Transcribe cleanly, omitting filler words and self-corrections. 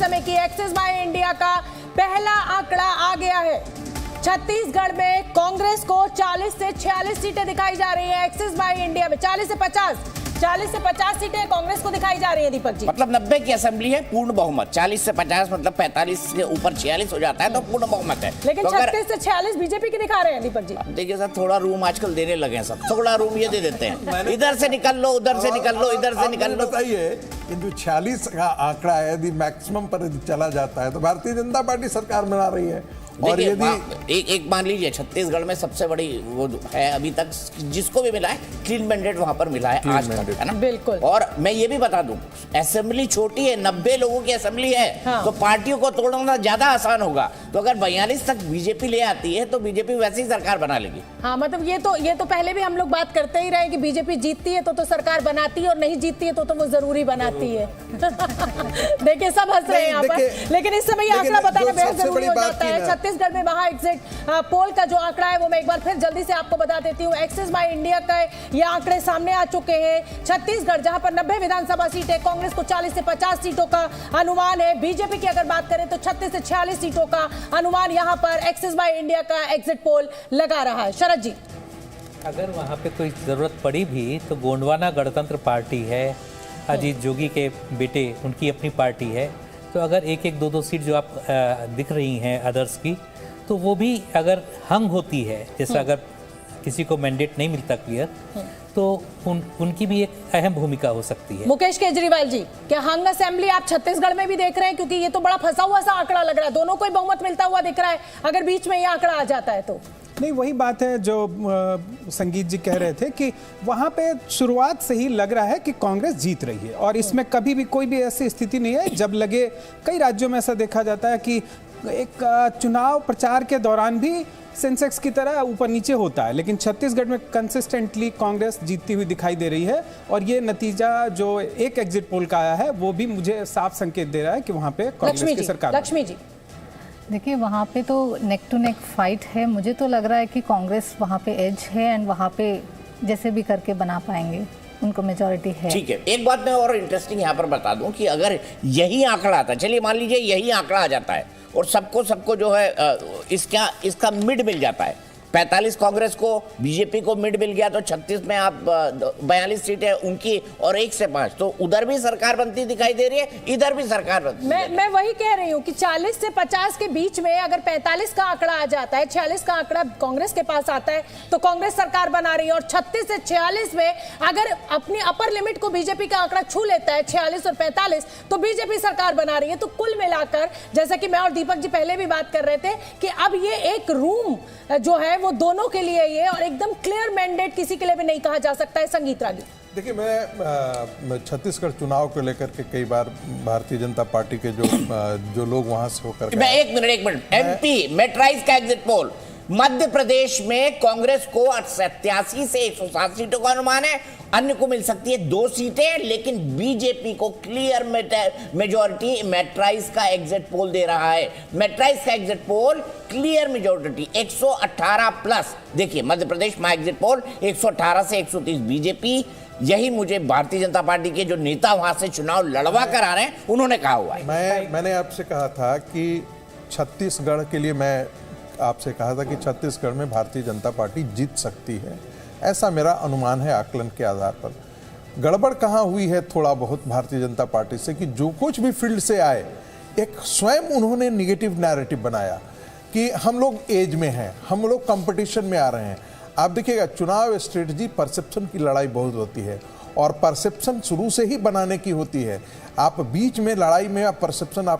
समय की axis by India का पहला आंकड़ा आ गया है। छत्तीसगढ़ में कांग्रेस को 40 से 46 सीटें दिखाई जा रही हैं। एक्सिस बाय इंडिया में 40 से 50 सीटें कांग्रेस को दिखाई जा रही है। दीपक जी, मतलब 90 की असेंबली है, पूर्ण बहुमत। 40 से 50 मतलब 45 के ऊपर 46 हो जाता है तो पूर्ण बहुमत है। लेकिन तो 36 से 46 बीजेपी के दिखा रहे हैं। दीपक जी, देखिए सर, थोड़ा रूम आजकल देने लगे हैं सब, थोड़ा रूम ये दे देते हैं, इधर से निकल लो, उधर से निकल लो, इधर से निकल लो। बताइए कि जो 46 का आंकड़ा है, यदि मैक्सिमम पर चला जाता है तो भारतीय जनता पार्टी सरकार बना रही है। और यदि एक मान लीजिए छत्तीसगढ़ में सबसे बड़ी वो है अभी तक जिसको भी मिला है, क्लीन मैंडेट वहां पर मिला है आज तक, है ना? बिल्कुल। और मैं ये भी बता दूं, असेंबली छोटी है, 90 लोगों की असेंबली है। हाँ। तो पार्टियों को तोड़ना ज्यादा आसान होगा। तो अगर 42 तक बीजेपी ले आती है तो बीजेपी वैसे ही सरकार बना लेगी। हाँ, मतलब ये तो पहले भी हम लोग बात करते ही रहे कि बीजेपी जीतती है तो सरकार बनाती है और नहीं जीतती है तो वो जरूरी बनाती है। देखिए सब हंस रहे हैं यहाँ पर, लेकिन इस समय ये आंकड़ा बताना बेहद जरूरी हो जाता है। छत्तीसगढ़ में वहां एग्जिट पोल का जो आंकड़ा है वो मैं एक बार फिर जल्दी से आपको बता देती हूँ। एक्सिस बाय इंडिया का ये आंकड़े सामने आ चुके हैं। छत्तीसगढ़ जहां पर 90 विधानसभा सीटें, कांग्रेस को 40 से 50 सीटों का अनुमान है। बीजेपी की अगर बात करें तो 36 से 46 सीटों का अनुमान यहां पर एक्सिस बाय इंडिया का एग्जिट पोल लगा रहा है। शरद जी, अगर वहाँ पे कोई ज़रूरत पड़ी भी तो गोंडवाना गणतंत्र पार्टी है, अजीत जोगी के बेटे, उनकी अपनी पार्टी है। तो अगर एक एक दो दो सीट जो आप दिख रही हैं अदर्स की, तो वो भी अगर हंग होती है, जैसे अगर किसी को मैंडेट नहीं मिलता क्लियर, तो उनकी भी एक अहम भूमिका हो सकती है। मुकेश केजरीवाल जी, क्या हंग असेंबली आप छत्तीसगढ़ में भी देख रहे हैं? क्योंकि ये तो बड़ा फंसा हुआ सा आंकड़ा लग रहा है, दोनों को ही बहुमत मिलता हुआ दिख रहा है। अगर बीच में ये आंकड़ा आ जाता है तो नहीं, वही बात है जो संगीत जी कह रहे थे कि वहाँ पे शुरुआत से ही लग रहा है कि कांग्रेस जीत रही है। और इसमें कभी भी कोई भी ऐसी स्थिति नहीं है जब लगे, कई राज्यों में ऐसा देखा जाता है कि एक चुनाव प्रचार के दौरान भी सेंसेक्स की तरह ऊपर नीचे होता है, लेकिन छत्तीसगढ़ में कंसिस्टेंटली कांग्रेस जीतती हुई दिखाई दे रही है। और ये नतीजा जो एक एग्जिट पोल का आया है वो भी मुझे साफ संकेत दे रहा है कि वहाँ पे कांग्रेस की सरकार। लक्ष्मी जी, देखिए वहाँ पे तो नेक टू नेक फाइट है। मुझे तो लग रहा है कि कांग्रेस वहाँ पे एज है एंड वहाँ पे जैसे भी करके बना पाएंगे, उनको मेजॉरिटी है। ठीक है, एक बात मैं और इंटरेस्टिंग यहाँ पर बता दूं कि अगर यही आंकड़ा आता, चलिए मान लीजिए यही आंकड़ा आ जाता है और सबको जो है इसका मिड मिल जाता है, 45 कांग्रेस को, बीजेपी को मिड मिल गया, तो 36 में आप 42 सीटें उनकी और 1 से 5, तो उधर भी सरकार बनती दिखाई दे रही है, इधर भी सरकार बनती। मैं वही कह रही हूँ कि 40 से 50 के बीच में अगर 45 का आंकड़ा आ जाता है, 46 का आंकड़ा कांग्रेस के पास आता है तो कांग्रेस सरकार बना रही है। और 36 से 46 में अगर अपनी अपर लिमिट को बीजेपी का आंकड़ा छू लेता है 46 और 45, तो बीजेपी सरकार बना रही है। तो कुल मिलाकर, जैसा कि मैं और दीपक जी पहले भी बात कर रहे थे कि अब ये एक रूम जो है वो दोनों के लिए ये, और एकदम क्लियर मैंडेट किसी के लिए भी नहीं कहा जा सकता है। संगीत रागी, देखिए मैं छत्तीसगढ़ चुनाव को लेकर के कई बार भारतीय जनता पार्टी के जो लोग वहां से होकर, मैं एक मिनट एमपी मेट्राइज का एग्जिट पोल, मध्य प्रदेश में कांग्रेस को 87 से 107 सीटों का अनुमान है, अन्य को मिल सकती है 2 सीटें, लेकिन बीजेपी को क्लियर मेजॉरिटी मेट्राइज का एग्जिट पोल दे रहा है। मेट्राइज का exit poll clear majority 118 plus. देखिए मध्य प्रदेश में एग्जिट पोल 118 से 130 बीजेपी। यही मुझे भारतीय जनता पार्टी के जो नेता वहां से चुनाव लड़वा कर आ रहे हैं उन्होंने कहा हुआ है। मैंने आपसे कहा था कि छत्तीसगढ़ के लिए, मैं आपसे कहा था कि छत्तीसगढ़ में भारतीय जनता पार्टी जीत सकती है, ऐसा मेरा अनुमान है आकलन के आधार पर। गड़बड़ कहाँ हुई है थोड़ा बहुत भारतीय जनता पार्टी से कि जो कुछ भी फील्ड से आए, एक स्वयं उन्होंने निगेटिव नैरेटिव बनाया कि हम लोग एज में हैं, हम लोग कंपटीशन में आ रहे हैं। आप देखिएगा चुनाव स्ट्रेटजी परसेप्शन की लड़ाई बहुत होती है और परसेप्शन शुरू से ही बनाने की होती है। आप बीच में लड़ाई में आप परसेप्शन